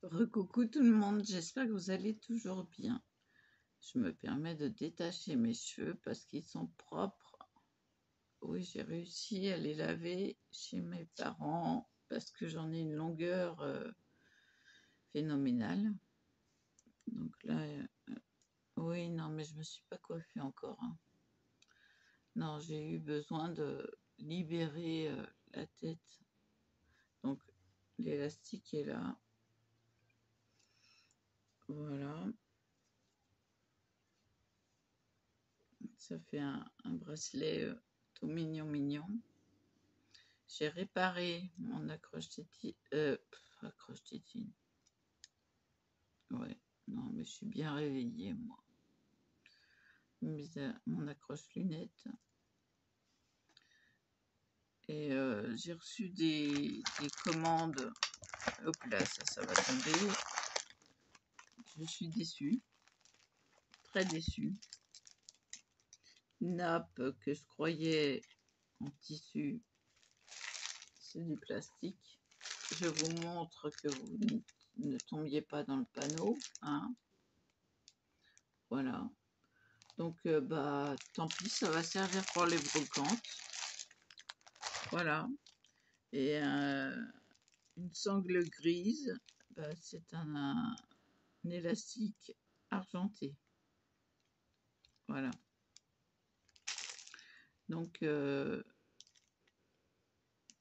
Recoucou tout le monde, j'espère que vous allez toujours bien. Je me permets de détacher mes cheveux parce qu'ils sont propres. Oui, j'ai réussi à les laver chez mes parents parce que j'en ai une longueur phénoménale. Donc là, oui, non, mais je me suis pas coiffée encore, hein. Non, j'ai eu besoin de libérer la tête. Donc l'élastique est là. Voilà. Ça fait un bracelet tout mignon. J'ai réparé mon accroche-tétine. Accroche-tétine. Ouais, non, mais je suis bien réveillée, moi. Mon accroche-lunettes. Et j'ai reçu des commandes. Hop là, ça va tomber. Je suis déçue. Très déçue. Une nappe que je croyais en tissu. C'est du plastique. Je vous montre que vous ne tombiez pas dans le panneau, hein. Voilà. Donc, bah, tant pis, ça va servir pour les brocantes. Voilà. Et une sangle grise, bah, c'est un élastique argenté. Voilà. Donc, que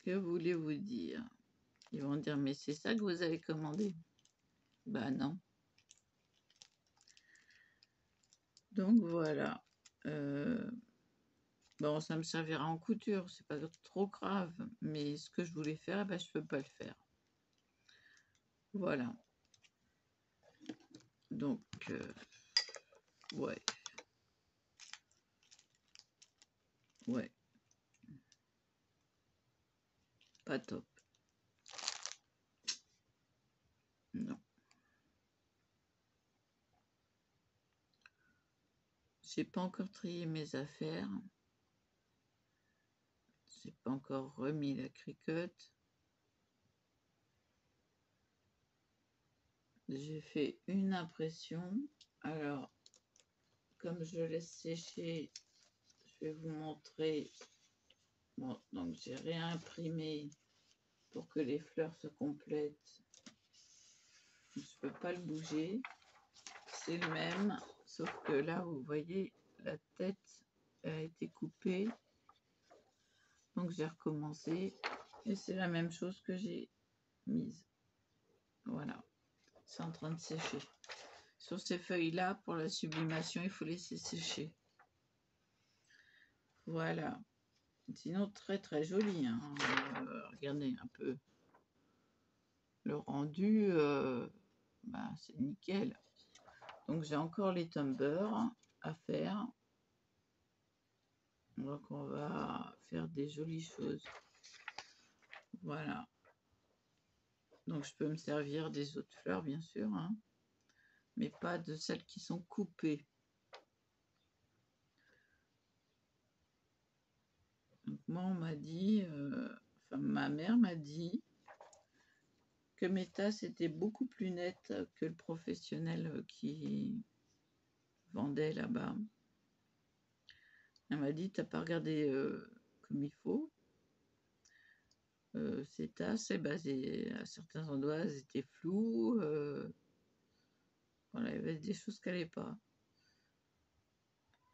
voulez-vous dire? Ils vont dire, mais c'est ça que vous avez commandé? Bah non. Donc voilà. Bon, ça me servira en couture, c'est pas trop grave. Mais ce que je voulais faire, bah, je peux pas le faire. Voilà. Donc, ouais. Ouais. Pas top. Non. J'ai pas encore trié mes affaires. J'ai pas encore remis la cricotte. J'ai fait une impression. Alors, comme je laisse sécher, je vais vous montrer. Bon, donc j'ai réimprimé pour que les fleurs se complètent. Je peux pas le bouger. C'est le même, sauf que là, vous voyez, la tête a été coupée. Donc j'ai recommencé. Et c'est la même chose que j'ai mise. Voilà. C'est en train de sécher. Sur ces feuilles-là, pour la sublimation, il faut laisser sécher. Voilà. Sinon, très joli, hein. Regardez un peu le rendu. Bah, c'est nickel. Donc, j'ai encore les tumbers à faire. Donc, on va faire des jolies choses. Voilà. Donc, je peux me servir des autres fleurs, bien sûr, hein, mais pas de celles qui sont coupées. Donc, moi, on m'a dit, enfin, ma mère m'a dit que mes tasses étaient beaucoup plus nettes que le professionnel qui vendait là-bas. Elle m'a dit, t'as pas regardé comme il faut. Ces tasses, à certains endroits, elles étaient floues. Voilà, il y avait des choses qui n'allaient pas.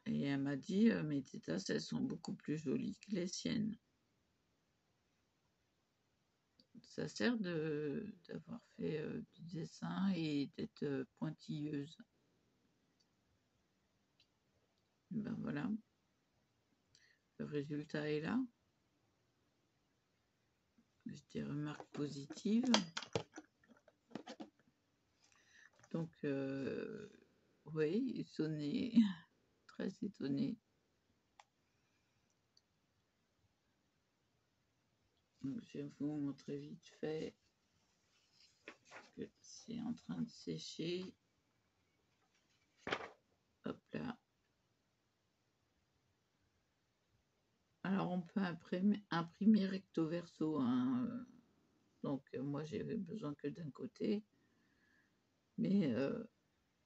Et elle m'a dit, mais tes tasses, elles sont beaucoup plus jolies que les siennes. Ça sert d'avoir fait du dessin et d'être pointilleuse. Ben voilà. Le résultat est là. J'ai des remarques positives. Donc, oui, étonné, très étonné. Donc, je vais vous montrer vite fait que c'est en train de sécher. Hop là. Alors on peut imprimer recto verso, hein, donc moi j'ai besoin que d'un côté, mais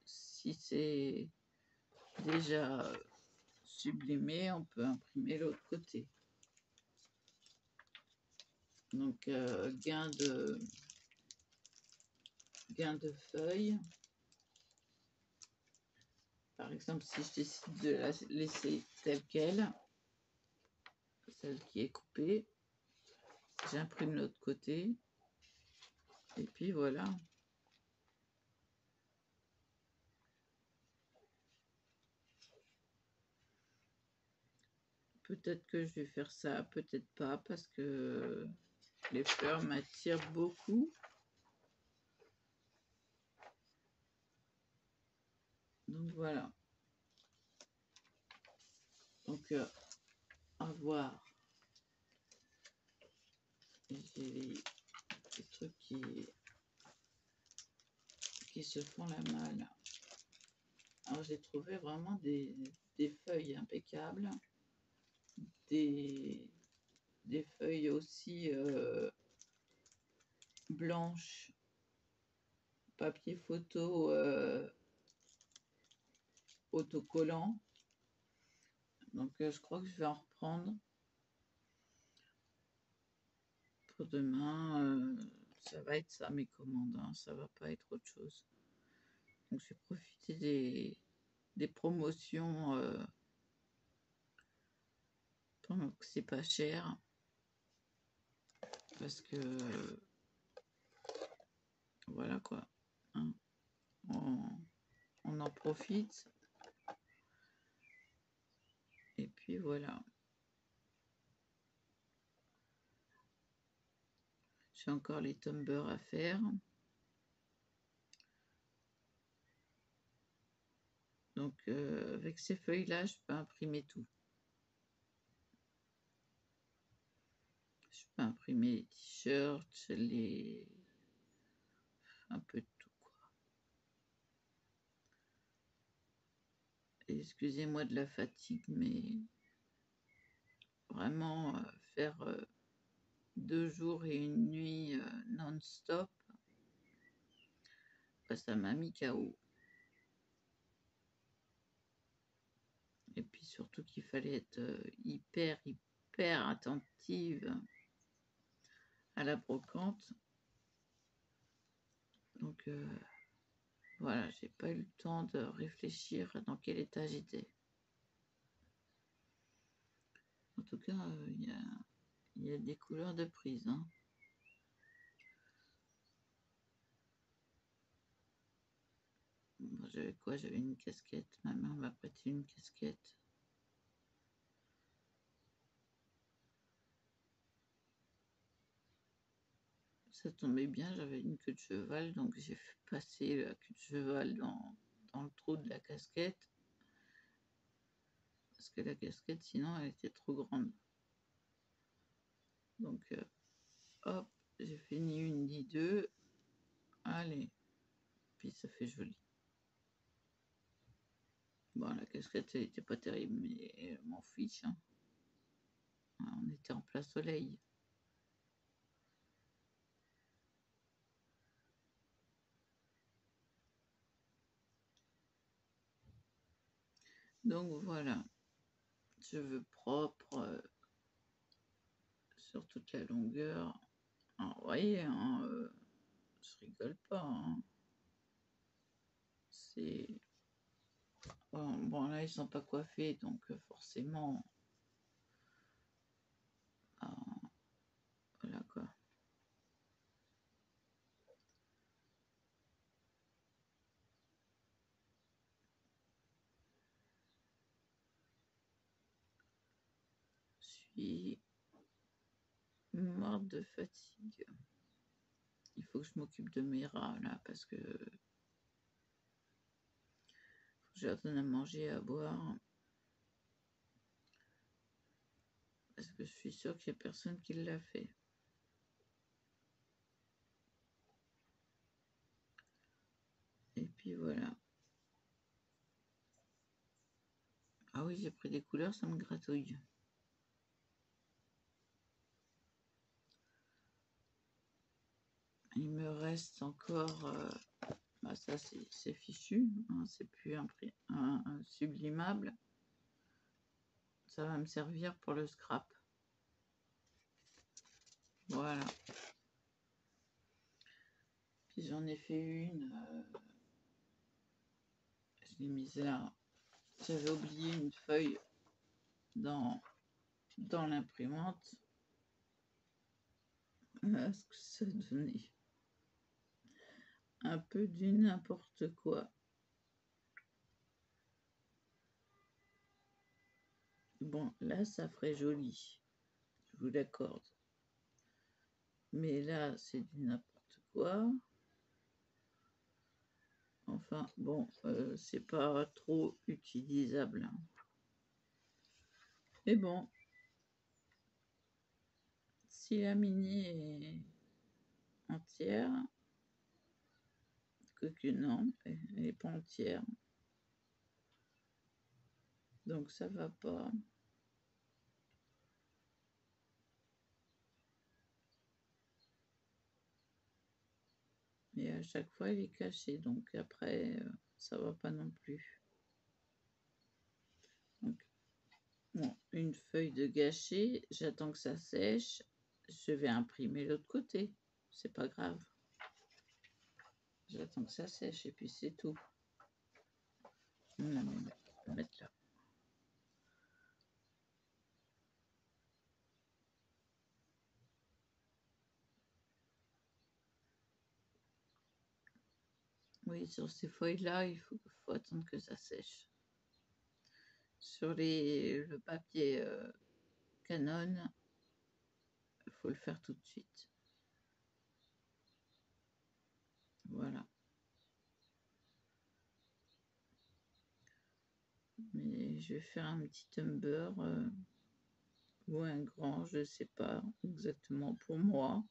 si c'est déjà sublimé, on peut imprimer l'autre côté. Donc gain de feuilles. Par exemple, si je décide de la laisser telle qu'elle, celle qui est coupée, j'imprime l'autre côté et puis voilà. Peut-être que je vais faire ça, peut-être pas, parce que les fleurs m'attirent beaucoup. Donc voilà. Donc à voir. J'ai des trucs qui se font la malle. Alors j'ai trouvé vraiment des feuilles impeccables. Des feuilles aussi blanches, papier photo autocollant. Donc je crois que je vais en reprendre pour demain. Ça va être ça mes commandes, hein, ça va pas être autre chose. Donc je vais profiter des promotions pendant que c'est pas cher, parce que voilà quoi, hein. On en profite et puis voilà. J'ai encore les tombeurs à faire. Donc avec ces feuilles là je peux imprimer tout. Je peux imprimer les t-shirts, un peu de tout quoi. Excusez-moi de la fatigue, mais vraiment faire 2 jours et une nuit non-stop, ça m'a mis KO. Et puis surtout qu'il fallait être hyper attentive à la brocante. Donc voilà, j'ai pas eu le temps de réfléchir dans quel état j'étais. En tout cas, il y a des couleurs de prise, hein. Bon, j'avais quoi? J'avais une casquette. Ma mère m'a prêté une casquette. Ça tombait bien, j'avais une queue de cheval, donc j'ai fait passer la queue de cheval dans le trou de la casquette. Parce que la casquette, sinon, elle était trop grande. Donc, hop, j'ai fait ni une ni deux. Allez, puis ça fait joli. Bon, la casquette, elle était pas terrible, mais m'en fiche, hein. On était en plein soleil. Donc voilà, cheveux propres sur toute la longueur. Alors, vous voyez, hein, je rigole pas, hein. C'est... Bon, là, ils sont pas coiffés, donc forcément... voilà quoi. Je suis morte de fatigue. Il faut que je m'occupe de mes rats là, parce que je leur donne à manger, à boire. Parce que je suis sûre qu'il n'y a personne qui l'a fait. puis voilà. Ah oui, j'ai pris des couleurs, ça me gratouille. Il me reste encore... bah ça, c'est fichu. Hein, c'est plus un sublimable. Ça va me servir pour le scrap. Voilà. Puis j'en ai fait une. Je l'ai mise là. J'avais oublié une feuille dans l'imprimante. Voilà ce que ça donnait. Un peu du n'importe quoi. Bon, là, ça ferait joli. Je vous l'accorde. Mais là, c'est du n'importe quoi. Enfin, bon, c'est pas trop utilisable. Mais bon, si la mini est entière, que non, elle n'est pas entière. Donc ça va pas. Et à chaque fois, elle est cachée. Donc après, ça va pas non plus. Donc, bon, une feuille de gâcher, j'attends que ça sèche. Je vais imprimer l'autre côté. C'est pas grave. J'attends que ça sèche et puis c'est tout. On va mettre là. Oui, sur ces feuilles-là, il faut attendre que ça sèche. Sur le papier Canon, il faut le faire tout de suite. Voilà. Mais je vais faire un petit Tumblr ou un grand, je ne sais pas exactement pour moi.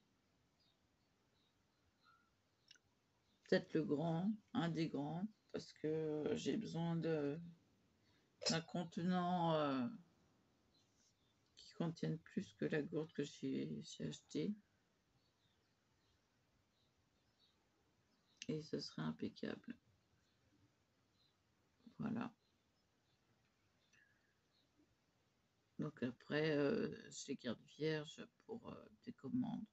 Peut-être le grand, un des grands, parce que j'ai besoin d'un contenant qui contienne plus que la gourde que j'ai achetée. Et ce serait impeccable. Voilà. Donc après, je les garde vierges pour des commandes.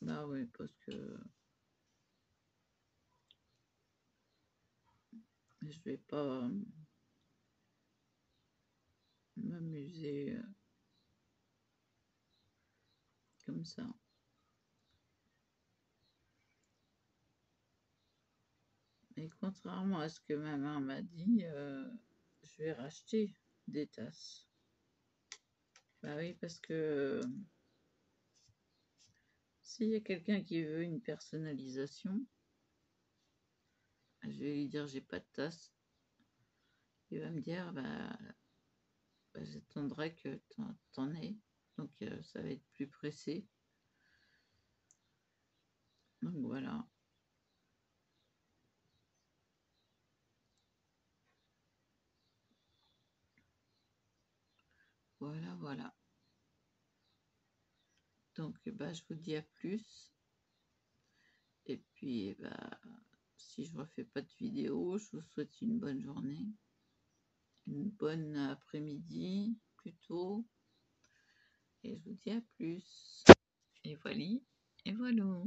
Bah oui, parce que je vais pas m'amuser comme ça. Et contrairement à ce que ma mère m'a dit, je vais racheter des tasses. Bah oui, parce que s'il y a quelqu'un qui veut une personnalisation, je vais lui dire j'ai pas de tasse. Il va me dire bah j'attendrai que t'en aies. Donc ça va être plus pressé. Donc voilà. Voilà. Donc bah, je vous dis à plus. Et puis bah, si je ne refais pas de vidéo, je vous souhaite une bonne journée. Une bonne après-midi plutôt. Et je vous dis à plus. Et voilà. Et voilà.